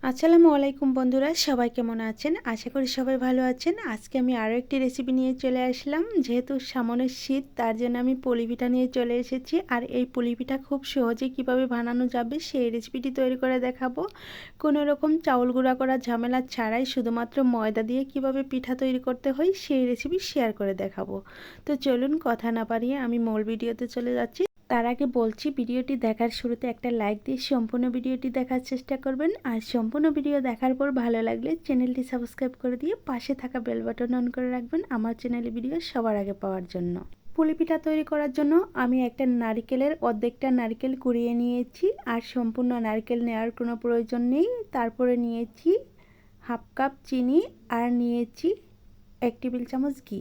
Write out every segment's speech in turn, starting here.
আসসালামু আলাইকুম বন্ধুরা, সবাই কেমন আছেন? আশা করি সবাই ভালো আছেন। আজকে আমি আরও একটি রেসিপি নিয়ে চলে আসলাম। যেহেতু সামনের শীত, তার জন্য আমি পুলি পিঠা নিয়ে চলে এসেছি। আর এই পুলি পিঠা খুব সহজেই কিভাবে বানানো যাবে সেই রেসিপিটি তৈরি করে দেখাবো। কোনো রকম চাউল গুঁড়া করার ঝামেলা ছাড়াই শুধুমাত্র ময়দা দিয়ে কিভাবে পিঠা তৈরি করতে হয় সেই রেসিপি শেয়ার করে দেখাবো। তো চলুন কথা না বাড়িয়ে আমি মূল ভিডিওতে চলে যাচ্ছি। তার আগে বলছি, ভিডিওটি দেখার শুরুতে একটা লাইক দিয়ে সম্পূর্ণ ভিডিওটি দেখার চেষ্টা করবেন। আর সম্পূর্ণ ভিডিও দেখার পর ভালো লাগলে চ্যানেলটি সাবস্ক্রাইব করে দিয়ে পাশে থাকা বেল বাটন অন করে রাখবেন আমার চ্যানেলে ভিডিও সবার আগে পাওয়ার জন্য। পুলি পিঠা তৈরি করার জন্য আমি একটা নারিকেলের অর্ধেকটা নারকেল কুড়িয়ে নিয়েছি। আর সম্পূর্ণ নারকেল নেওয়ার কোনো প্রয়োজন নেই। তারপরে নিয়েছি হাফ কাপ চিনি আর নিয়েছি 1 টেবিল চামচ ঘি।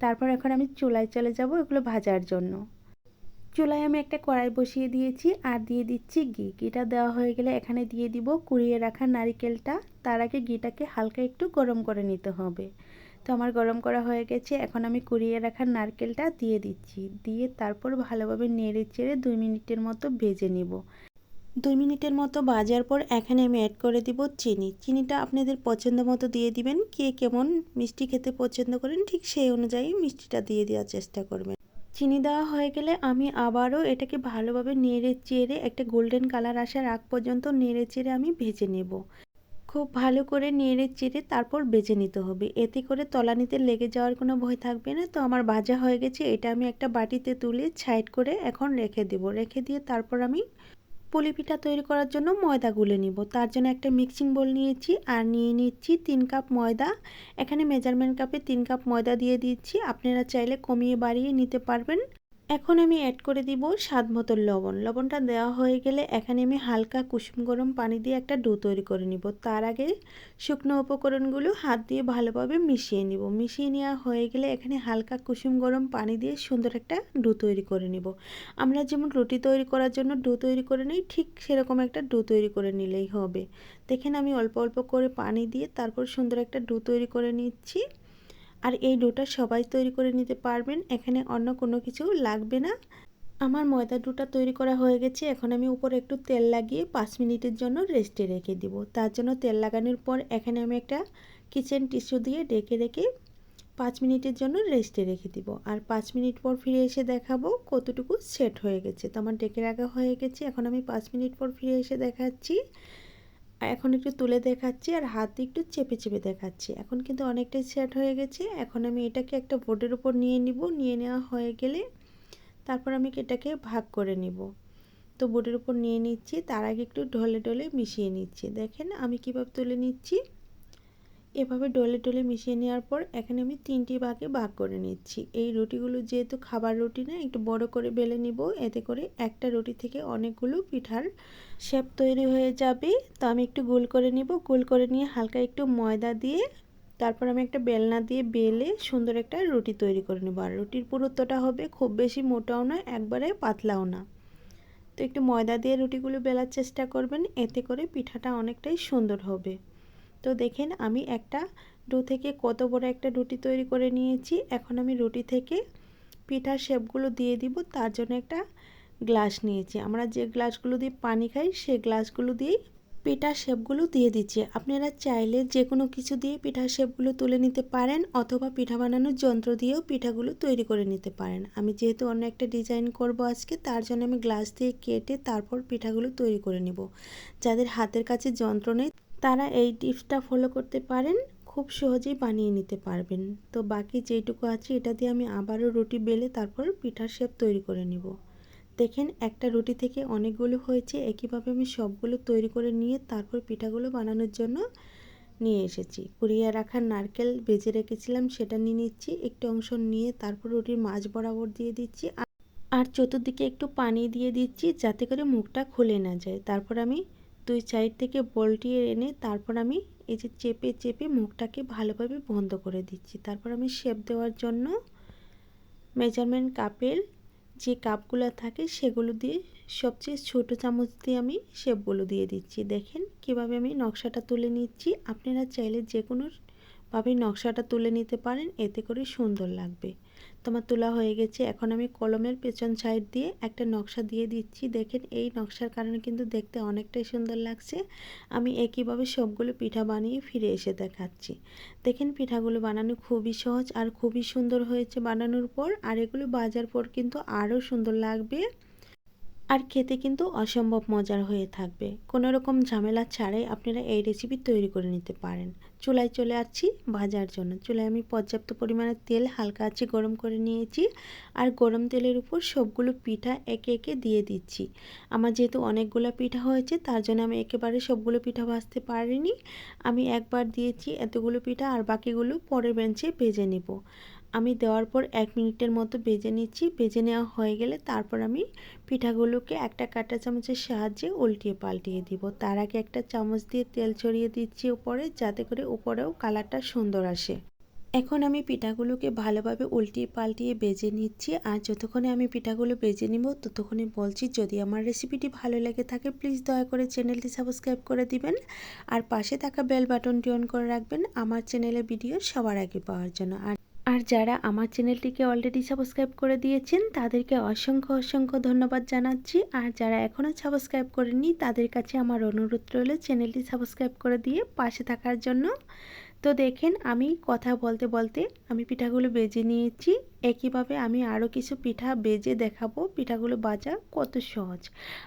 তারপর এখন আমি চুলায় চলে যাব এগুলো ভাজার জন্য। চুলায় আমি একটা কড়াই বসিয়ে দিয়েছি আর দিয়ে দিচ্ছি ঘি। ঘিটা দেওয়া হয়ে গেলে এখানে দিয়ে দিব কুড়িয়ে রাখা নারিকেলটা। তার আগে ঘিটাকে হালকা একটু গরম করে নিতে হবে। তো আমার গরম করা হয়ে গেছে। এখন আমি কুড়িয়ে রাখা নারকেলটা দিয়ে দিচ্ছি। দিয়ে তারপর ভালোভাবে নেড়ে চেড়ে 2 মিনিটের মতো ভেজে নিব। 2 মিনিটের মতো ভাজার পর এখানে আমি অ্যাড করে দিব চিনি। চিনিটা আপনাদের পছন্দ মতো দিয়ে দিবেন। কে কেমন মিষ্টি খেতে পছন্দ করেন ঠিক সেই অনুযায়ী মিষ্টিটা দিয়ে দেওয়ার চেষ্টা করবেন। চিনি দেওয়া হয়ে গেলে আমি আবারও এটাকে ভালোভাবে নেড়ে চেড়ে একটা গোল্ডেন কালার আসার আগ পর্যন্ত নেড়ে চেড়ে আমি ভেজে নেব। খুব ভালো করে নেড়ে চেড়ে তারপর ভেজে নিতে হবে। এতে করে তলানিতে লেগে যাওয়ার কোনো ভয় থাকবে না। তো আমার ভাজা হয়ে গেছে। এটা আমি একটা বাটিতে তুলে সাইড করে এখন রেখে দেব। রেখে দিয়ে তারপর আমি পুলি পিঠা তৈরি করার জন্য ময়দা গুলে নিব। তার জন্য একটা মিক্সিং বোল নিয়েছি আর নিয়ে নিচ্ছি 3 কাপ ময়দা। এখানে মেজারমেন্ট কাপে 3 কাপ ময়দা দিয়ে দিচ্ছি। আপনারা চাইলে কমিয়ে বাড়িয়ে নিতে পারবেন। এখন আমি অ্যাড করে দিব স্বাদ মতো লবণ। লবণটা দেওয়া হয়ে গেলে এখানে আমি হালকা কুসুম গরম পানি দিয়ে একটা ডো তৈরি করে নিব। তার আগে শুকনো উপকরণগুলো হাত দিয়ে ভালোভাবে মিশিয়ে নিব। মিশিয়ে নেওয়া হয়ে গেলে এখানে হালকা কুসুম গরম পানি দিয়ে সুন্দর একটা ডো তৈরি করে নিব। আমরা যেমন রুটি তৈরি করার জন্য ডো তৈরি করে নিই, ঠিক সেরকম একটা ডো তৈরি করে নিলেই হবে। দেখেন আমি অল্প অল্প করে পানি দিয়ে তারপর সুন্দর একটা ডো তৈরি করে নিচ্ছি। আর এই ডোটা সবাই তৈরি করে নিতে পারবেন। এখানে অন্য কোনো কিছু লাগবে না। আমার ময়দা ডোটা তৈরি করা হয়ে গেছে। এখন আমি উপরে একটু তেল লাগিয়ে 5 মিনিটের জন্য রেস্টে রেখে দিব। তার জন্য তেল লাগানোর পর এখানে আমি একটা কিচেন টিস্যু দিয়ে রেখে 5 মিনিটের জন্য রেস্টে রেখে দিব। আর 5 মিনিট পর ফিরে এসে দেখাবো কতটুকু সেট হয়ে গেছে। তো আমার ডেকে রাখা হয়ে গেছে। এখন আমি 5 মিনিট পর ফিরে এসে দেখাচ্ছি। এখন একটু তুলে দেখাচ্ছি আর হাত দিয়ে একটু চেপে চেপে দেখাচ্ছি। এখন কিন্তু অনেকটাই সেট হয়ে গেছে। এখন আমি এটাকে একটা বোর্ডের উপর নিয়ে নিব। নিয়ে নেওয়া হয়ে গেলে তারপর আমি এটাকে ভাগ করে নিব। তো বোর্ডের উপর নিয়ে নিচ্ছি। তার আগে একটু ঢলে ঢলে মিশিয়ে নিচ্ছি। দেখেন আমি কীভাবে তুলে নিচ্ছি। এভাবে ডলে ডলে মিশিয়ে নেওয়ার পর এখানে আমি 3টি ভাগে ভাগ করে নিচ্ছি। এই রুটিগুলো যেহেতু খাবার রুটি না, একটু বড় করে বেলে নিব। এতে করে একটা রুটি থেকে অনেকগুলো পিঠার শেপ তৈরি হয়ে যাবে। তো আমি একটু গোল করে নিব। গোল করে নিয়ে হালকা একটু ময়দা দিয়ে তারপর আমি একটা বেলনা দিয়ে বেলে সুন্দর একটা রুটি তৈরি করে নেব। আর রুটির পুরুত্বটা হবে খুব বেশি মোটাও না, একবারে পাতলাও না। তো একটু ময়দা দিয়ে রুটিগুলো বেলার চেষ্টা করবেন। এতে করে পিঠাটা অনেকটাই সুন্দর হবে। তো দেখেন আমি একটা ডো থেকে কত বড় একটা রুটি তৈরি করে নিয়েছি। এখন আমি রুটি থেকে পিঠার শেপগুলো দিয়ে দিব। তার জন্য একটা গ্লাস নিয়েছি। আমরা যে গ্লাসগুলো দিয়ে পানি খাই সেই গ্লাসগুলো দিয়েই পিঠার শেপগুলো দিয়ে দিচ্ছি। আপনারা চাইলে যে কোনো কিছু দিয়ে পিঠার শেপগুলো তুলে নিতে পারেন, অথবা পিঠা বানানোর যন্ত্র দিয়েও পিঠাগুলো তৈরি করে নিতে পারেন। আমি যেহেতু অন্য একটা ডিজাইন করব আজকে, তার জন্য আমি গ্লাস দিয়ে কেটে তারপর পিঠাগুলো তৈরি করে নেব। যাদের হাতের কাছে যন্ত্র নেই তারা এই টিপসটা ফলো করতে পারেন, খুব সহজেই বানিয়ে নিতে পারবেন। তো বাকি যেটুকু আছে এটা দিয়ে আমি আবারও রুটি বেলে তারপর পিঠার শেপ তৈরি করে নিব। দেখেন একটা রুটি থেকে অনেকগুলো হয়েছে। একইভাবে আমি সবগুলো তৈরি করে নিয়ে তারপর পিঠাগুলো বানানোর জন্য নিয়ে এসেছি। কুড়িয়ে রাখা নারকেল ভেজে রেখেছিলাম সেটা নিয়ে নিচ্ছি। একটু অংশ নিয়ে তারপর রুটির মাঝ বরাবর দিয়ে দিচ্ছি আর চতুর্দিকে একটু পানি দিয়ে দিচ্ছি যাতে করে মুখটা খুলে না যায়। তারপর আমি 2 সাইড থেকে বলটিয়ে এনে তারপর আমি এই যে চেপে চেপে মুখটাকে ভালোভাবে বন্ধ করে দিচ্ছি। তারপর আমি শেপ দেওয়ার জন্য মেজারমেন্ট কাপের যে কাপগুলো থাকে সেগুলো দিয়ে সবচেয়ে ছোট চামচ দিয়ে আমি শেপগুলো দিয়ে দিচ্ছি। দেখেন কিভাবে আমি নকশাটা তুলে নিচ্ছি। আপনারা চাইলে যে কোনোভাবে নকশাটা তুলে নিতে পারেন, এতে করে সুন্দর লাগবে। তোমার তোলা হয়ে গেছে। এখন আমি কলমের পেছন সাইড দিয়ে একটা নকশা দিয়ে দিচ্ছি। দেখেন এই নকশার কারণে কিন্তু দেখতে অনেকটাই সুন্দর লাগছে। আমি একইভাবে সবগুলো পিঠা বানিয়ে ফিরে এসে দেখাচ্ছি। দেখেন পিঠাগুলো বানানো খুবই সহজ আর খুবই সুন্দর হয়েছে বানানোর পর। আর এগুলো ভাজার পর কিন্তু আরও সুন্দর লাগবে আর খেতে কিন্তু অসম্ভব মজার হয়ে থাকবে। কোনো রকম ঝামেলা ছাড়াই আপনারা এই রেসিপি তৈরি করে নিতে পারেন। চুলায় চলে আসছি ভাজার জন্য। চুলায় আমি পর্যাপ্ত পরিমাণে তেল হালকা আঁচে গরম করে নিয়েছি আর গরম তেলের উপর সবগুলো পিঠা একে একে দিয়ে দিচ্ছি। আমার যেহেতু অনেকগুলো পিঠা হয়েছে তার জন্য আমি একেবারে সবগুলো পিঠা ভাজতে পারিনি। আমি একবার দিয়েছি এতগুলো পিঠা আর বাকিগুলো পরের বেঞ্চে ভেজে নিব। আমি দেওয়ার পর 1 মিনিটের মতো ভেজে নিচ্ছি। ভেজে নেওয়া হয়ে গেলে তারপর আমি পিঠাগুলোকে একটা কাঁটা চামচের সাহায্যে উল্টিয়ে পাল্টিয়ে দিব। তার আগে একটা চামচ দিয়ে তেল ছড়িয়ে দিচ্ছি উপরে, যাতে করে উপরেও কালারটা সুন্দর আসে। এখন আমি পিঠাগুলোকে ভালোভাবে উল্টিয়ে পাল্টিয়ে ভেজে নিচ্ছি। আর যতক্ষণে আমি পিঠাগুলো ভেজে নিব ততক্ষণে বলছি, যদি আমার রেসিপিটি ভালো লেগে থাকে প্লিজ দয়া করে চ্যানেলটি সাবস্ক্রাইব করে দিবেন আর পাশে থাকা বেল বাটনটি অন করে রাখবেন আমার চ্যানেলের ভিডিও সবার আগে পাওয়ার জন্য। আর যারা আমার চ্যানেলটিকে অলরেডি সাবস্ক্রাইব করে দিয়েছেন তাদেরকে অসংখ্য অসংখ্য ধন্যবাদ জানাচ্ছি। আর যারা এখনও সাবস্ক্রাইব করেননি তাদের কাছে আমার অনুরোধ রইল চ্যানেলটি সাবস্ক্রাইব করে দিয়ে পাশে থাকার জন্য। তো দেখেন আমি কথা বলতে বলতে আমি পিঠাগুলো ভেজে নিয়েছি। একইভাবে আমি আরও কিছু পিঠা ভেজে দেখাবো। পিঠাগুলো ভাজা কত সহজ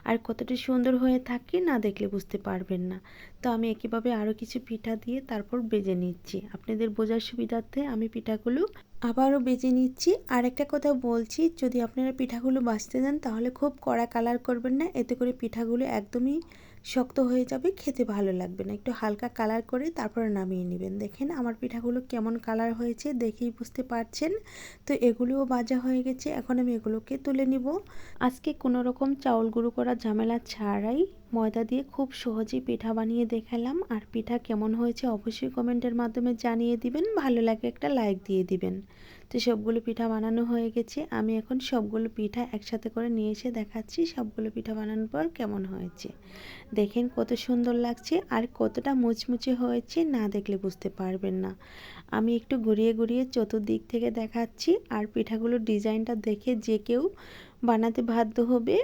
আর কতটা সুন্দর হয়ে থাকে না দেখলে বুঝতে পারবেন না। তো আমি একইভাবে আরও কিছু পিঠা দিয়ে তারপর ভেজে নিচ্ছি। আপনাদের বোঝার সুবিধার্থে আমি পিঠাগুলো আবারও ভেজে নিচ্ছি। আর একটা কথা বলছি, যদি আপনারা পিঠাগুলো ভাজতে যান তাহলে খুব কড়া কালার করবেন না, এতে করে পিঠাগুলো একদমই শক্ত হয়ে যাবে, খেতে ভালো লাগবে না। একটু হালকা কালার করে তারপরে নামিয়ে নেবেন। দেখেন আমার পিঠাগুলো কেমন কালার হয়েছে দেখেই বুঝতে পারছেন। তো এগুলোও ভাজা হয়ে গেছে। এখন আমি এগুলোকে তুলে নিব। আজকে কোনো রকম চাউল গুঁড়ো করা ঝামেলা ছাড়াই ময়দা দিয়ে খুব সহজেই পিঠা বানিয়ে দেখালাম। আর পিঠা কেমন হয়েছে অবশ্যই কমেন্টের মাধ্যমে জানিয়ে দিবেন। ভালো লাগে একটা লাইক দিয়ে দিবেন। তো সবগুলো পিঠা বানানো হয়ে গেছে। আমি এখন সবগুলো পিঠা একসাথে করে নিয়ে এসে দেখাচ্ছি সবগুলো পিঠা বানানোর পর কেমন হয়েছে। দেখেন কত সুন্দর লাগছে আর কতটা মুচমুচে হয়েছে, না দেখলে বুঝতে পারবেন না। আমি একটু ঘুরিয়ে ঘুরিয়ে চতুর্দিক থেকে দেখাচ্ছি। আর পিঠাগুলোর ডিজাইনটা দেখে যে কেউ বানাতে বাধ্য হবে।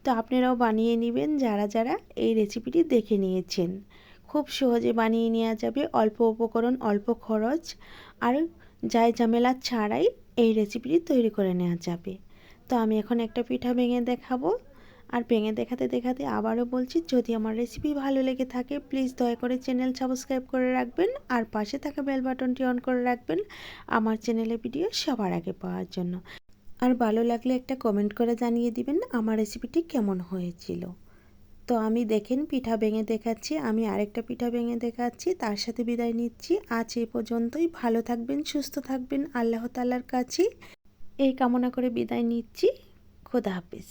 তো আপনারাও বানিয়ে নেবেন যারা যারা এই রেসিপিটি দেখে নিয়েছেন। খুব সহজে বানিয়ে নেওয়া যাবে, অল্প উপকরণ অল্প খরচ আর যাই ঝামেলা ছাড়াই এই রেসিপিটি তৈরি করে নেওয়া যাবে। তো আমি এখন একটা পিঠা ভেঙে দেখাবো। আর ভেঙে দেখাতে দেখাতে আবারও বলছি, যদি আমার রেসিপি ভালো লেগে থাকে প্লিজ দয়া করে চ্যানেল সাবস্ক্রাইব করে রাখবেন আর পাশে থাকা বেল বাটনটি অন করে রাখবেন আমার চ্যানেলের ভিডিও সবার আগে পাওয়ার জন্য। আর ভালো লাগলে একটা কমেন্ট করে জানিয়ে দিবেন আমার রেসিপিটি কেমন হয়েছিল। তো আমি দেখেন পিঠা ভেঙে দেখাচ্ছি, আমি আরেকটা পিঠা ভেঙে দেখাচ্ছি, তার সাথে বিদায় নিচ্ছি। আজ এই পর্যন্তই। ভালো থাকবেন, সুস্থ থাকবেন, আল্লাহ তাআলার কাছে এই কামনা করে বিদায় নিচ্ছি। খোদা হাফেজ।